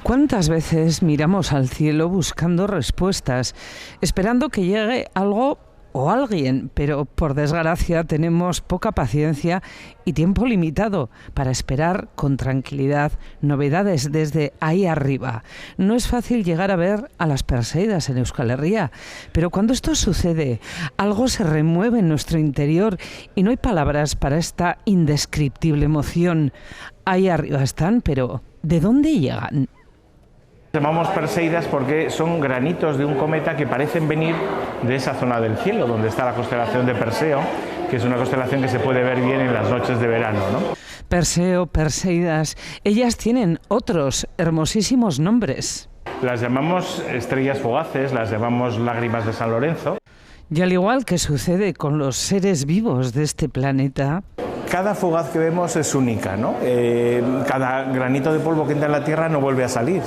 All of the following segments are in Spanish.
¿Cuántas veces miramos al cielo buscando respuestas, esperando que llegue algo o alguien, pero por desgracia tenemos poca paciencia y tiempo limitado para esperar con tranquilidad novedades desde ahí arriba? No es fácil llegar a ver a las Perseidas en Euskal Herria, pero cuando esto sucede, algo se remueve en nuestro interior y no hay palabras para esta indescriptible emoción. Ahí arriba están, pero ¿de dónde llegan? Llamamos Perseidas porque son granitos de un cometa que parecen venir de esa zona del cielo, donde está la constelación de Perseo, que es una constelación que se puede ver bien en las noches de verano, ¿no? Perseo, Perseidas, ellas tienen otros hermosísimos nombres. Las llamamos estrellas fugaces, las llamamos lágrimas de San Lorenzo. Y al igual que sucede con los seres vivos de este planeta, cada fugaz que vemos es única, ¿no? Cada granito de polvo que entra en la Tierra no vuelve a salir.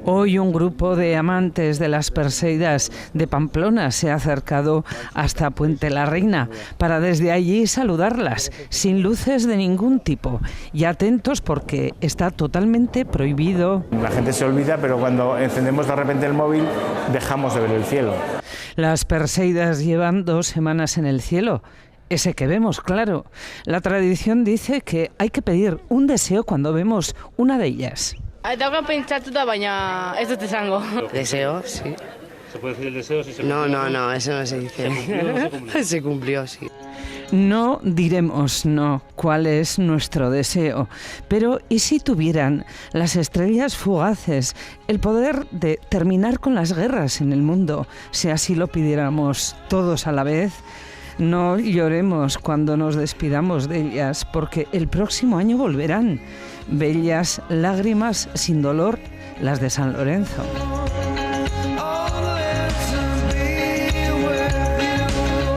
Hoy un grupo de amantes de las Perseidas de Pamplona se ha acercado hasta Puente la Reina para desde allí saludarlas, sin luces de ningún tipo, y atentos porque está totalmente prohibido. La gente se olvida, pero cuando encendemos de repente el móvil dejamos de ver el cielo. Las Perseidas llevan 2 semanas en el cielo. Ese que vemos, claro. La tradición dice que hay que pedir un deseo cuando vemos una de ellas. Dauka pentsatuta, baina ez dut esango. Deseo, sí. ¿Se puede decir el deseo? Si se No, eso no se dice. Se cumplió, sí. No diremos no cuál es nuestro deseo, pero ¿y si tuvieran las estrellas fugaces el poder de terminar con las guerras en el mundo, si así lo pidiéramos todos a la vez? No lloremos cuando nos despidamos de ellas, porque el próximo año volverán. Bellas lágrimas sin dolor, las de San Lorenzo.